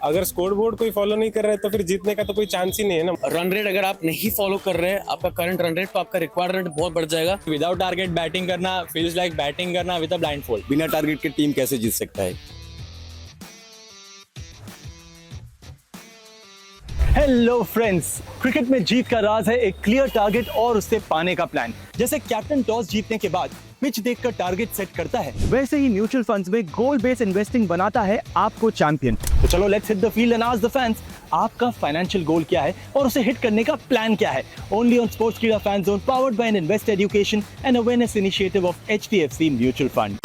अगर score board कोई follow नहीं कर रहा है तो फिर जीतने का तो कोई चांस ही नहीं है ना। रन रेट अगर आप नहीं फॉलो कर रहे हैं आपका करंट रन रेट, तो आपका रिक्वायर्ड रन बहुत बढ़ जाएगा। विदाउट टारगेट बैटिंग करना फील्स लाइक बैटिंग करना विद अ ब्लाइंड फोल्ड। बिना टारगेट के टीम कैसे जीत सकता है? हेलो फ्रेंड्स, क्रिकेट में जीत का राज है एक क्लियर टारगेट और उससे पाने का प्लान। जैसे कैप्टन टॉस जीतने के बाद पिच देखकर टारगेट सेट करता है, वैसे ही म्यूचुअल फंड्स में गोल बेस्ड इन्वेस्टिंग बनाता है आपको चैंपियन। तो चलो let's hit the field and ask the fans, आपका फाइनेंशियल गोल क्या है और उसे हिट करने का प्लान क्या है। Only on Sportskeeda fan zone, powered by an invest education and awareness initiative of HDFC mutual fund.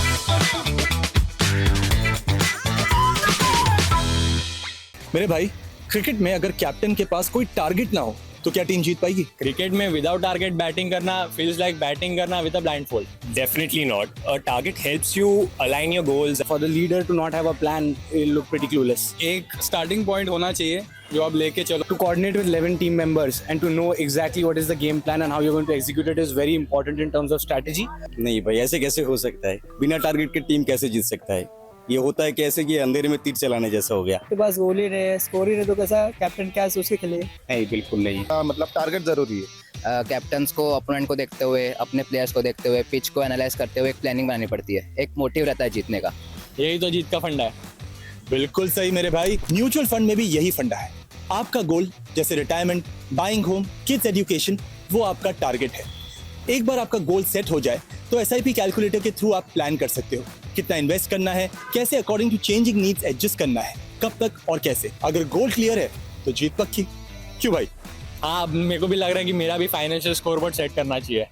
मेरे भाई, क्रिकेट में अगर कैप्टन के पास कोई टारगेट ना हो तो क्या टीम जीत पाएगी? क्रिकेट में विदाउट टारगेट बैटिंग करना फील्स लाइक बैटिंग करना with a blind fold. Definitely not. A target helps you align your goals. For the leader to not have a plan, he'll look pretty clueless. एक starting point होना चाहिए जो आप लेके चलो। To coordinate with 11 team members and to know exactly what is the game plan and how you're going to execute it is very important in terms of strategy. नहीं भाई, ऐसे कैसे हो सकता है? बिना टारगेट के टीम कैसे जीत सकता है? ये होता है कैसे कि अंधेरे में तीर चलाने जैसा हो गया। के पास गोल ही नहीं है, स्कोर ही नहीं, तो कैसा कैप्टन क्या सोच के खेलेगा? नहीं, बिल्कुल नहीं। मतलब टारगेट जरूरी है। कैप्टन्स को अपोनेंट को देखते हुए, अपने प्लेयर्स को देखते हुए, पिच को एनालाइज करते हुए एक प्लानिंग बनानी पड़ती है। एक मोटिव रहता है जीतने का। यही तो जीत का फंडा है। बिल्कुल सही मेरे भाई, म्यूचुअल फंड में भी यही फंडा है। आपका गोल जैसे retirement, buying home, kids education, वो आपका टारगेट है। एक बार आपका गोल सेट हो जाए तो SIP कैलकुलेटर के थ्रू आप प्लान कर सकते हो कितना इन्वेस्ट करना है, कैसे according to changing needs adjust करना है, कब तक और कैसे। अगर गोल क्लियर है तो जीत पक्की। क्यों भाई? हाँ, मेरे को भी लग रहा है कि मेरा भी फाइनेंशियल स्कोरबोर्ड सेट करना चाहिए।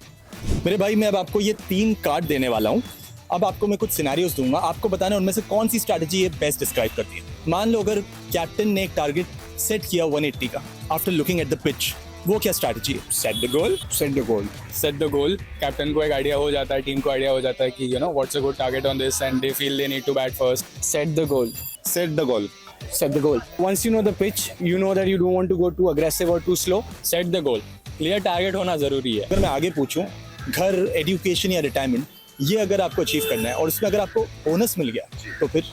मेरे भाई, मैं अब आपको ये 3 कार्ड देने वाला हूँ। अब आपको मैं कुछ सिनेरियोस दूंगा, आपको बताना है उनमें से कौन सी स्ट्रैटेजी ये बेस्ट डिस्क्राइब करती है। मान लो अगर कैप्टन ने एक टारगेट सेट किया 180 का after looking at the pitch, वो क्या स्ट्रैटेजी है? Set the goal. Set the goal. Captain को एक आइडिया हो जाता है, टीम को आइडिया हो जाता है कि you know what's a good target on this and they feel they need to bat first. Set the goal. Set the goal. Set the goal. Once you know the pitch, you know that you don't want to go too aggressive or too slow. Set the goal. Clear target होना जरूरी है। अगर मैं आगे पूछूं, घर, education या retirement, ये अगर आपको अचीव करना है और इसमें अगर आपको बोनस मिल गया तो फिर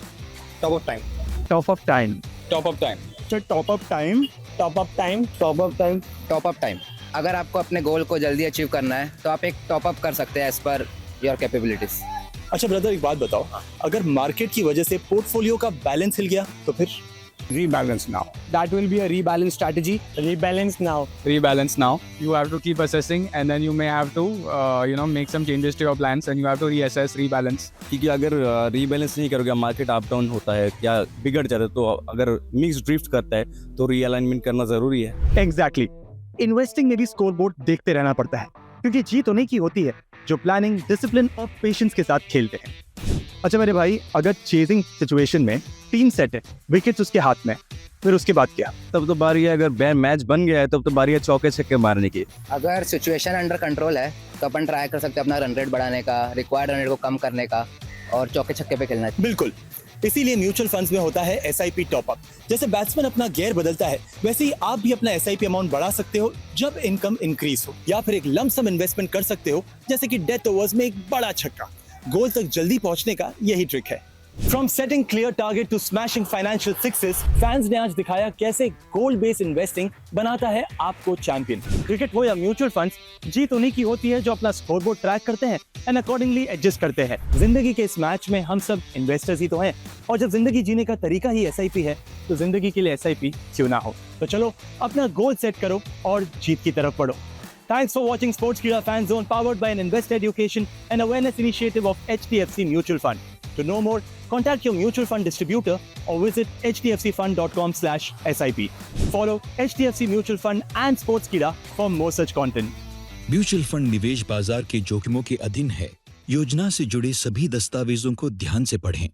Top of time. Top of time. Top of time. Top of time. Top up time. Top up time. अगर आपको अपने गोल को जल्दी अचीव करना है तो आप एक टॉप अप कर सकते हैं एज पर योर कैपेबिलिटीज। अच्छा ब्रदर, एक बात बताओ, अगर मार्केट की वजह से पोर्टफोलियो का बैलेंस हिल गया तो फिर? Rebalance now. That will be a rebalance strategy. Rebalance now. Rebalance now. You have to keep assessing and then you may have to make some changes to your plans and you have to reassess, rebalance. क्योंकि अगर rebalance नहीं करोगे, market up down होता है या बिगड़ जाता है, तो अगर मिक्स ड्रिफ्ट करता है तो रीअलाइनमेंट करना जरूरी है। एग्जैक्टली। इन्वेस्टिंग में भी स्कोरबोर्ड देखते रहना पड़ता है क्योंकि जीत उन्हीं की होती है जो प्लानिंग, डिसिप्लिन और पेशेंस के साथ खेलते हैं। अच्छा मेरे भाई, अगर चेजिंग सिचुएशन में टीम सेट है, विकेट्स उसके हाथ में, फिर उसके बाद क्या? तब तो बारी है, अगर मैच बन गया है तब तो बारी है चौके छक्के मारने की। अगर सिचुएशन अंडर कंट्रोल है तो अपन ट्राई कर सकते हैं अपना रन रेट बढ़ाने का, रिक्वायर्ड रन रेट को कम करने का और चौके छक्के पे खेलना चाहिए। बिल्कुल, इसीलिए म्यूचुअल फंड्स में होता है SIP टॉपअप। जैसे बैट्समैन अपना गियर बदलता है, वैसे ही आप भी अपना SIP अमाउंट बढ़ा सकते हो जब इनकम इंक्रीज हो, या फिर एक लमसम इन्वेस्टमेंट कर सकते हो जैसे कि डेथ ओवर्स में एक बड़ा छक्का। गोल तक जल्दी पहुंचने का यही ट्रिक है। From setting clear target to smashing financial success, fans ने आज दिखाया कैसे गोल बेस्ड इन्वेस्टिंग बनाता है आपको चैंपियन। क्रिकेट हो या म्यूचुअल फंड्स, जीत उन्हीं की होती है जो अपना स्कोरबोर्ड ट्रैक करते हैं एंड अकॉर्डिंगली एडजस्ट करते हैं। जिंदगी के इस मैच में हम सब इन्वेस्टर्स ही तो हैं, और जब जिंदगी जीने का तरीका ही SIP है तो जिंदगी के लिए SIP क्यों ना हो। तो चलो अपना गोल सेट करो और जीत की तरफ बढ़ो। Thanks for watching Sportskeeda Fan Zone, powered by an Invest Education and Awareness Initiative of HDFC Mutual Fund. To know more, contact your mutual fund distributor or visit hdfcfund.com/SIP. Follow HDFC Mutual Fund and Sportskeeda for more such content. Mutual fund निवेश बाजार के जोखिमों के अधीन है। योजना से जुड़े सभी दस्तावेजों को ध्यान से पढ़ें।